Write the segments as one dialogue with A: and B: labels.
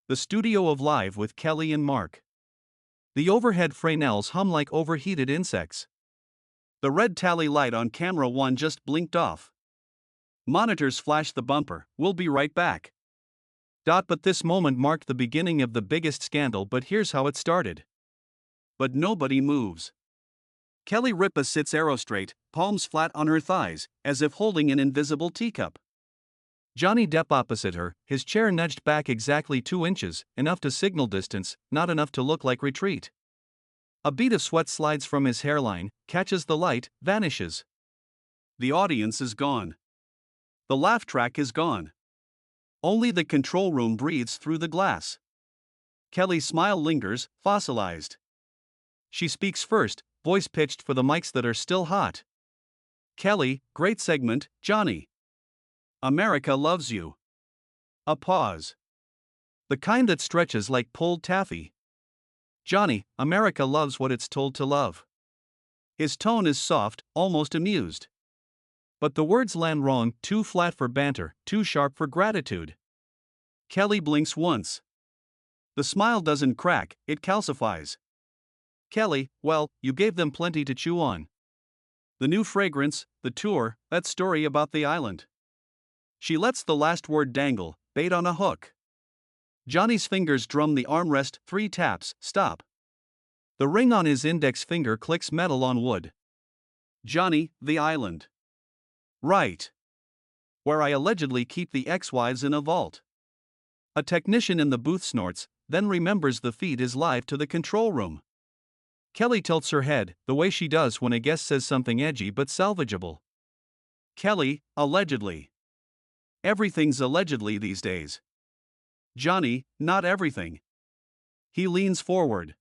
A: The studio of Live with Kelly and Mark. The overhead Fresnels hum like overheated insects. The red tally light on camera 1 just blinked off. Monitors flash the bumper, "We'll be right back." But this moment marked the beginning of the biggest scandal, but here's how it started. But nobody moves. Kelly Ripa sits arrow straight, palms flat on her thighs, as if holding an invisible teacup. Johnny Depp opposite her, his chair nudged back exactly 2 inches, enough to signal distance, not enough to look like retreat. A bead of sweat slides from his hairline, catches the light, vanishes. The audience is gone. The laugh track is gone. Only the control room breathes through the glass. Kelly's smile lingers, fossilized. She speaks first, voice pitched for the mics that are still hot. "Kelly, great segment, Johnny. America loves you." A pause. The kind that stretches like pulled taffy. "Johnny, America loves what it's told to love." His tone is soft, almost amused. But the words land wrong, too flat for banter, too sharp for gratitude. Kelly blinks once. The smile doesn't crack, it calcifies. "Kelly, well, you gave them plenty to chew on. The new fragrance, the tour, that story about the island." She lets the last word dangle, bait on a hook. Johnny's fingers drum the armrest, 3 taps, stop. The ring on his index finger clicks metal on wood. "Johnny, the island." "Right. Where I allegedly keep the ex-wives in a vault." A technician in the booth snorts, then remembers the feed is live to the control room. Kelly tilts her head, the way she does when a guest says something edgy but salvageable. "Kelly, allegedly. Everything's allegedly these days." "Johnny, not everything." He leans forward.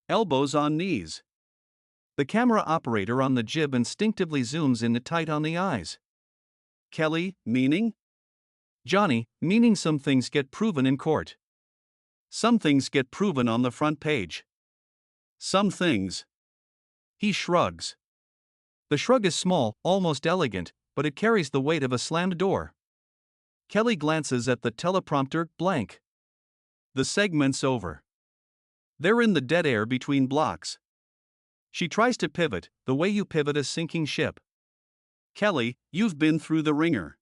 A: Elbows on knees. The camera operator on the jib instinctively zooms in tight on the eyes. "Kelly, meaning?" "Johnny, meaning some things get proven in court. Some things get proven on the front page. Some things." He shrugs. The shrug is small, almost elegant, but it carries the weight of a slammed door. Kelly glances at the teleprompter, blank. The segment's over. They're in the dead air between blocks. She tries to pivot, the way you pivot a sinking ship. "Kelly, you've been through the ringer.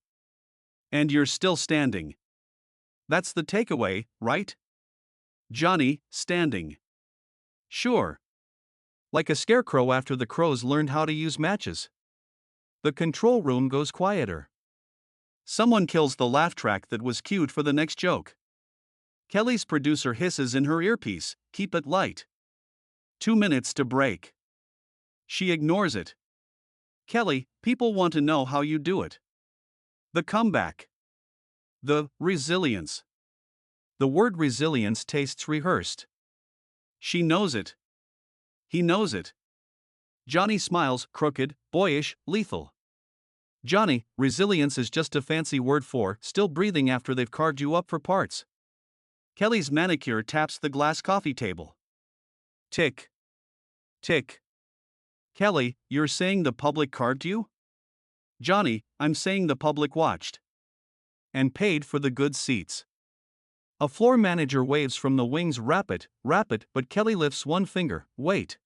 A: And you're still standing. That's the takeaway, right?" "Johnny, standing." "Sure. Like a scarecrow after the crows learned how to use matches." The control room goes quieter. Someone kills the laugh track that was cued for the next joke. Kelly's producer hisses in her earpiece, "Keep it light. 2 minutes to break." She ignores it. "Kelly, people want to know how you do it. The comeback. The resilience." The word resilience tastes rehearsed. She knows it. He knows it. Johnny smiles, crooked, boyish, lethal. "Johnny, resilience is just a fancy word for still breathing after they've carved you up for parts." Kelly's manicure taps the glass coffee table. Tick. Tick. "Kelly, you're saying the public carved you?" "Johnny, I'm saying the public watched. And paid for the good seats." A floor manager waves from the wings, "Wrap it," but Kelly lifts one finger, "Wait."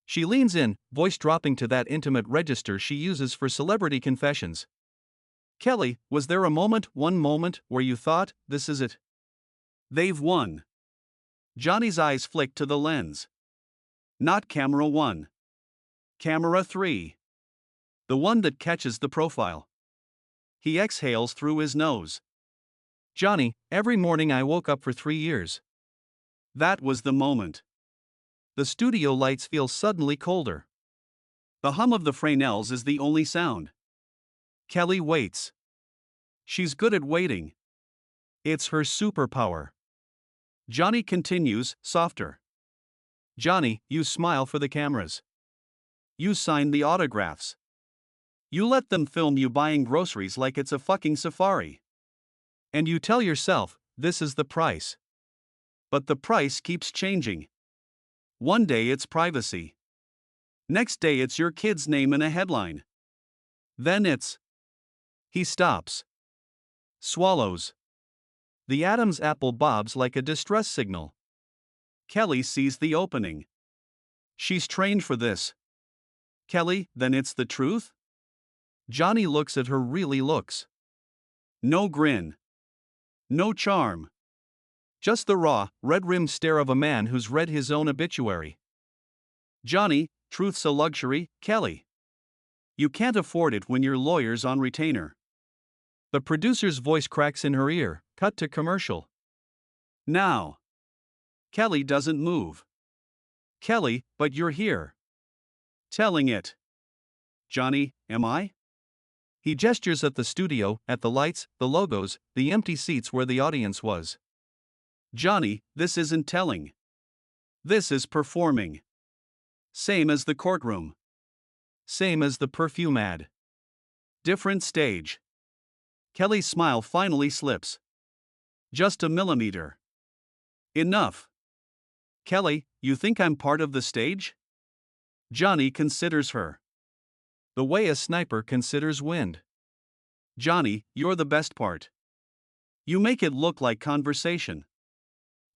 A: She leans in, voice dropping to that intimate register she uses for celebrity confessions. "Kelly, was there a moment, one moment, where you thought, this is it? They've won." Johnny's eyes flick to the lens. Not camera 1. Camera 3. The one that catches the profile. He exhales through his nose. "Johnny, every morning I woke up for 3 years." That was the moment. The studio lights feel suddenly colder. The hum of the Fresnels is the only sound. Kelly waits. She's good at waiting. It's her superpower. Johnny continues, softer. "Johnny, you smile for the cameras. You sign the autographs. You let them film you buying groceries like it's a fucking safari. And you tell yourself, this is the price. But the price keeps changing. One day it's privacy. Next day it's your kid's name in a headline. Then it's..." He stops. Swallows. The Adam's apple bobs like a distress signal. Kelly sees the opening. She's trained for this. Kelly, then it's the truth? Johnny looks at her, really looks. No grin. No charm. Just the raw, red-rimmed stare of a man who's read his own obituary. Johnny, truth's a luxury, Kelly. You can't afford it when your lawyer's on retainer. The producer's voice cracks in her ear, cut to commercial. Now. Kelly doesn't move. Kelly, but you're here. Telling it. Johnny, am I? He gestures at the studio, at the lights, the logos, the empty seats where the audience was. Johnny, this isn't telling. This is performing. Same as the courtroom. Same as the perfume ad. Different stage. Kelly's smile finally slips. Just a millimeter. Enough. Kelly, you think I'm part of the stage? Johnny considers her. The way a sniper considers wind. Johnny, you're the best part. You make it look like conversation.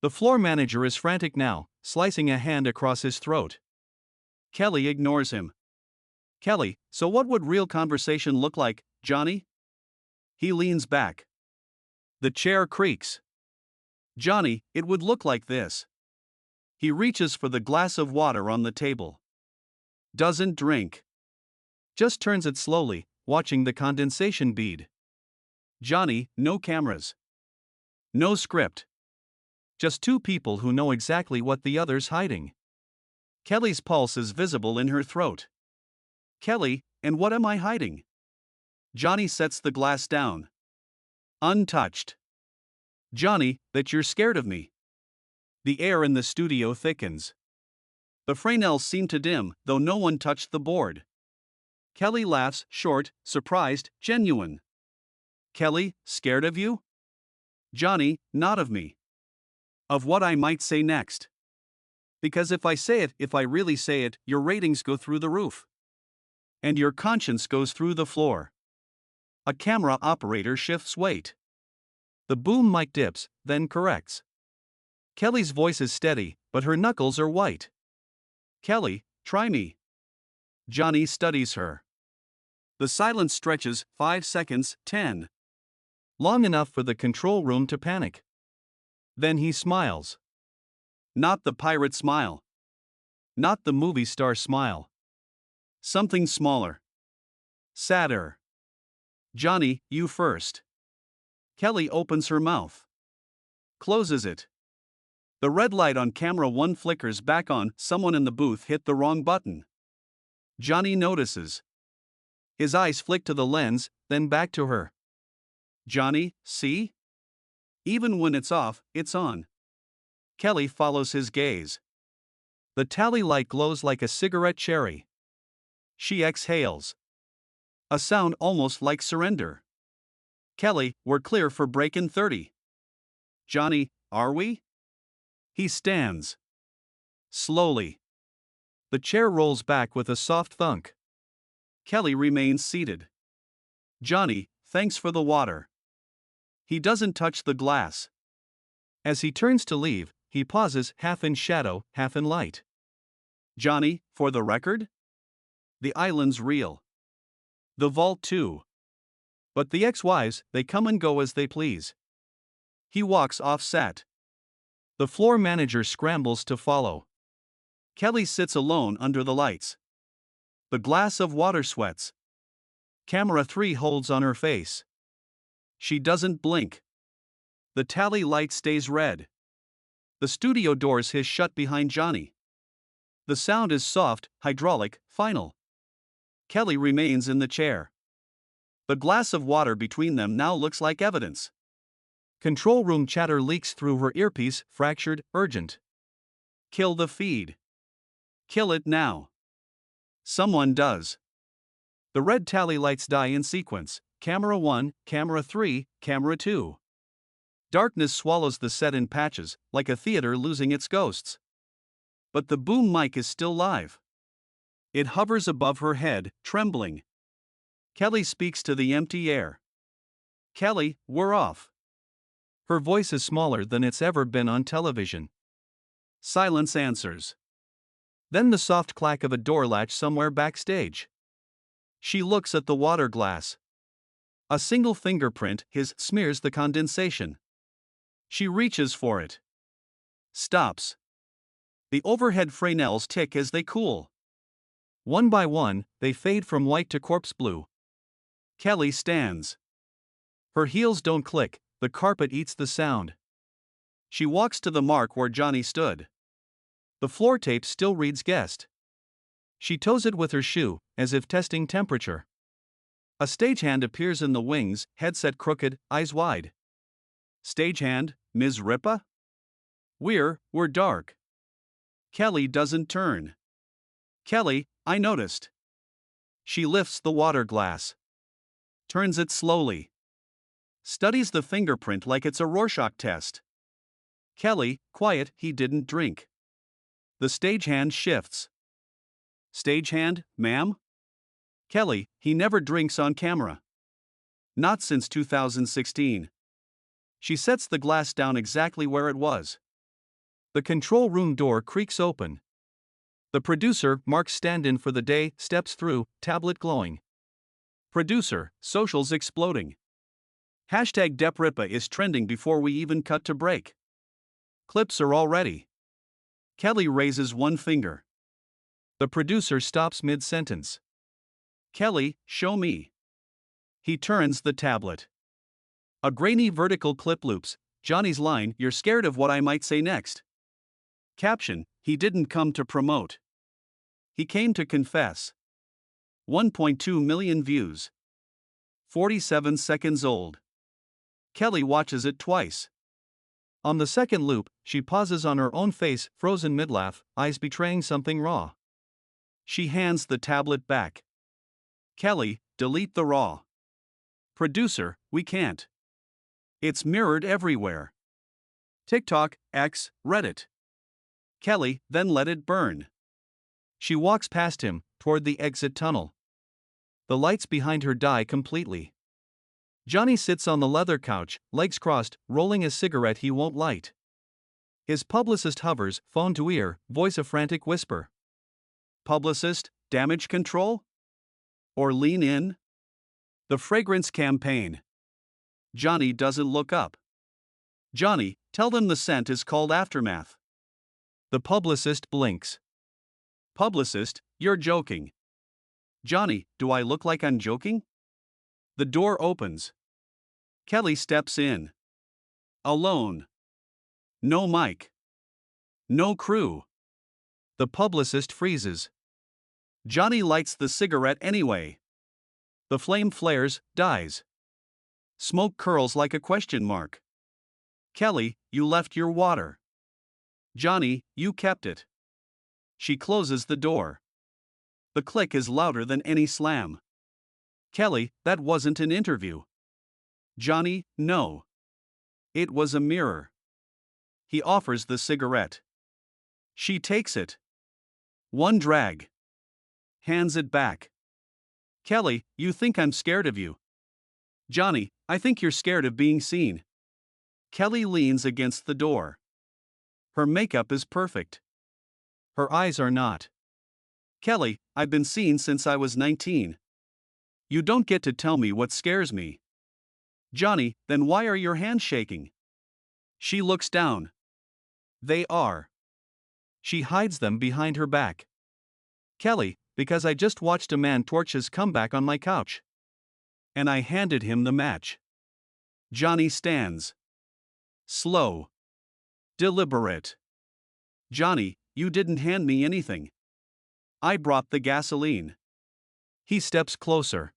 A: The floor manager is frantic now, slicing a hand across his throat. Kelly ignores him. Kelly, so what would real conversation look like, Johnny? He leans back. The chair creaks. Johnny, it would look like this. He reaches for the glass of water on the table. Doesn't drink. Just turns it slowly, watching the condensation bead. Johnny, no cameras. No script. Just two people who know exactly what the other's hiding. Kelly's pulse is visible in her throat. Kelly, and what am I hiding? Johnny sets the glass down. Untouched. Johnny, that you're scared of me. The air in the studio thickens. The Fresnels seem to dim, though no one touched the board. Kelly laughs, short, surprised, genuine. Kelly, scared of you? Johnny, not of me. Of what I might say next. Because if I really say it, your ratings go through the roof. And your conscience goes through the floor. A camera operator shifts weight. The boom mic dips, then corrects. Kelly's voice is steady, but her knuckles are white. Kelly, try me. Johnny studies her. The silence stretches, 5 seconds, 10. Long enough for the control room to panic. Then he smiles. Not the pirate smile. Not the movie star smile. Something smaller. Sadder. Johnny, you first. Kelly opens her mouth. Closes it. The red light on camera 1 flickers back on. Someone in the booth hit the wrong button. Johnny notices. His eyes flick to the lens, then back to her. Johnny, see? Even when it's off, it's on. Kelly follows his gaze. The tally light glows like a cigarette cherry. She exhales. A sound almost like surrender. Kelly, we're clear for break in 30. Johnny, are we? He stands. Slowly. The chair rolls back with a soft thunk. Kelly remains seated. Johnny, thanks for the water. He doesn't touch the glass. As he turns to leave, he pauses, half in shadow, half in light. Johnny, for the record? The island's real. The vault too. But the ex-wives, they come and go as they please. He walks off set. The floor manager scrambles to follow. Kelly sits alone under the lights. The glass of water sweats. Camera 3 holds on her face. She doesn't blink. The tally light stays red. The studio doors hiss shut behind Johnny. The sound is soft, hydraulic, final. Kelly remains in the chair. The glass of water between them now looks like evidence. Control room chatter leaks through her earpiece, fractured, urgent. Kill the feed. Kill it now. Someone does. The red tally lights die in sequence. Camera 1, camera 3, camera 2. Darkness swallows the set in patches, like a theater losing its ghosts. But the boom mic is still live. It hovers above her head, trembling. Kelly speaks to the empty air. Kelly, we're off. Her voice is smaller than it's ever been on television. Silence answers. Then the soft clack of a door latch somewhere backstage. She looks at the water glass. A single fingerprint, his, smears the condensation. She reaches for it. Stops. The overhead Fresnels tick as they cool. One by one, they fade from white to corpse blue. Kelly stands. Her heels don't click, the carpet eats the sound. She walks to the mark where Johnny stood. The floor tape still reads guest. She toes it with her shoe, as if testing temperature. A stagehand appears in the wings, headset crooked, eyes wide. Stagehand, Ms. Ripa? We're dark. Kelly doesn't turn. Kelly, I noticed. She lifts the water glass. Turns it slowly. Studies the fingerprint like it's a Rorschach test. Kelly, quiet, he didn't drink. The stagehand shifts. Stagehand, ma'am? Kelly, he never drinks on camera. Not since 2016. She sets the glass down exactly where it was. The control room door creaks open. The producer, Mark's stand-in for the day, steps through, tablet glowing. Producer, socials exploding. Hashtag Depp Ripa is trending before we even cut to break. Clips are all ready. Kelly raises one finger. The producer stops mid-sentence. Kelly, show me. He turns the tablet. A grainy vertical clip loops. Johnny's line, "You're scared of what I might say next." Caption, "He didn't come to promote. He came to confess." 1.2 million views. 47 seconds old. Kelly watches it twice. On the second loop, she pauses on her own face, frozen mid-laugh, eyes betraying something raw. She hands the tablet back. Kelly, delete the raw. Producer, we can't. It's mirrored everywhere. TikTok, X, Reddit. Kelly, then let it burn. She walks past him, toward the exit tunnel. The lights behind her die completely. Johnny sits on the leather couch, legs crossed, rolling a cigarette he won't light. His publicist hovers, phone to ear, voice a frantic whisper. Publicist, damage control? Or lean in? The fragrance campaign. Johnny doesn't look up. Johnny, tell them the scent is called Aftermath. The publicist blinks. Publicist, you're joking. Johnny, do I look like I'm joking? The door opens. Kelly steps in. Alone. No mic. No crew. The publicist freezes. Johnny lights the cigarette anyway. The flame flares, dies. Smoke curls like a question mark. Kelly, you left your water. Johnny, you kept it. She closes the door. The click is louder than any slam. Kelly, that wasn't an interview. Johnny, no. It was a mirror. He offers the cigarette. She takes it. One drag. Hands it back. Kelly, you think I'm scared of you. Johnny, I think you're scared of being seen. Kelly leans against the door. Her makeup is perfect. Her eyes are not. Kelly, I've been seen since I was 19. You don't get to tell me what scares me. Johnny, then why are your hands shaking? She looks down. They are. She hides them behind her back. Kelly, because I just watched a man torch his comeback on my couch. And I handed him the match. Johnny stands. Slow. Deliberate. Johnny, you didn't hand me anything. I brought the gasoline. He steps closer.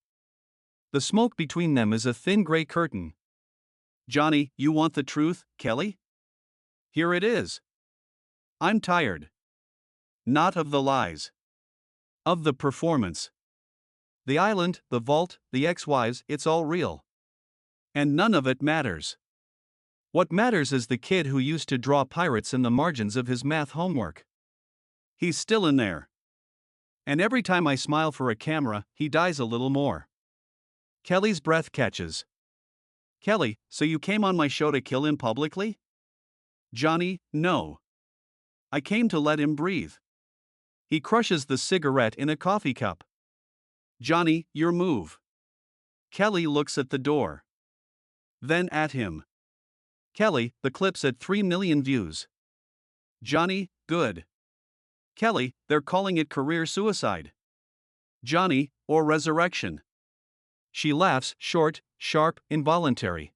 A: The smoke between them is a thin gray curtain. Johnny, you want the truth, Kelly? Here it is. I'm tired. Not of the lies. Of the performance. The island, the vault, the ex-wives, it's all real. And none of it matters. What matters is the kid who used to draw pirates in the margins of his math homework. He's still in there. And every time I smile for a camera, he dies a little more. Kelly's breath catches. Kelly, so you came on my show to kill him publicly? Johnny, no. I came to let him breathe. He crushes the cigarette in a coffee cup. Johnny, your move. Kelly looks at the door. Then at him. Kelly, the clip's at 3 million views. Johnny, good. Kelly, they're calling it career suicide. Johnny, or resurrection. She laughs, short, sharp, involuntary.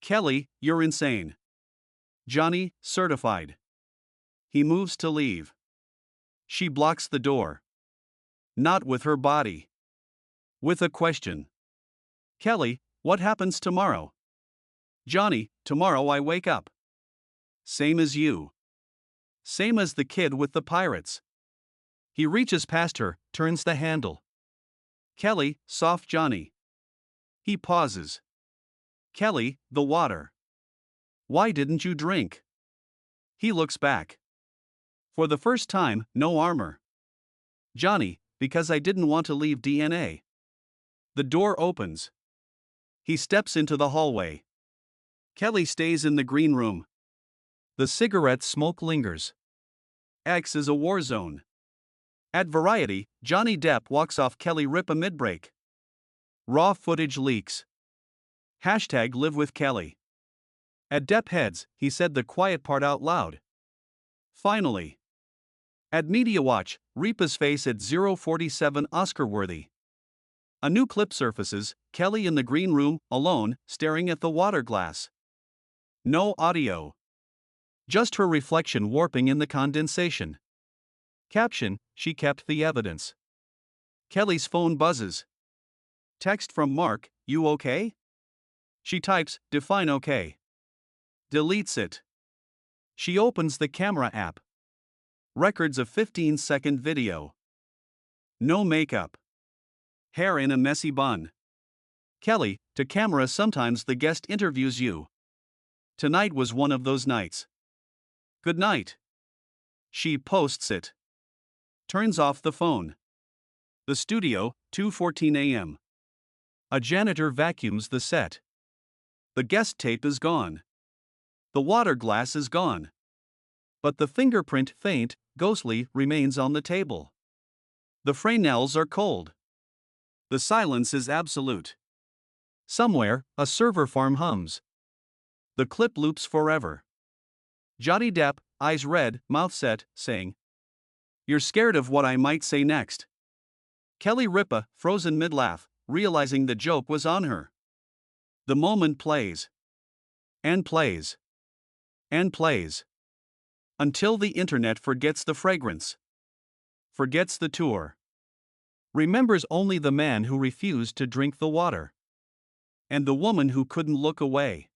A: Kelly, you're insane. Johnny, certified. He moves to leave. She blocks the door. Not with her body. With a question. Kelly, what happens tomorrow? Johnny, tomorrow I wake up. Same as you. Same as the kid with the pirates. He reaches past her, turns the handle. Kelly, soft Johnny. He pauses. Kelly, the water. Why didn't you drink? He looks back. For the first time, no armor. Johnny, because I didn't want to leave DNA. The door opens. He steps into the hallway. Kelly stays in the green room. The cigarette smoke lingers. X is a war zone. At Variety, Johnny Depp walks off Kelly Ripa mid-break. Raw footage leaks. Hashtag live with Kelly. At Depp heads, he said the quiet part out loud. Finally. At Media Watch, Ripa's face at 047 Oscar-worthy. A new clip surfaces, Kelly in the green room, alone, staring at the water glass. No audio. Just her reflection warping in the condensation. Caption, she kept the evidence. Kelly's phone buzzes. Text from Mark, you okay? She types, define okay. Deletes it. She opens the camera app. Records a 15-second video. No makeup. Hair in a messy bun. Kelly, to camera sometimes the guest interviews you. Tonight was one of those nights. Good night. She posts it. Turns off the phone. The studio, 2:14 a.m. A janitor vacuums the set. The guest tape is gone. The water glass is gone. But the fingerprint, faint, ghostly, remains on the table. The Fresnels are cold. The silence is absolute. Somewhere, a server farm hums. The clip loops forever. Johnny Depp, eyes red, mouth set, saying, "You're scared of what I might say next." Kelly Ripa, frozen mid-laugh, realizing the joke was on her. The moment plays. And plays. And plays. Until the internet forgets the fragrance. Forgets the tour. Remembers only the man who refused to drink the water. And the woman who couldn't look away.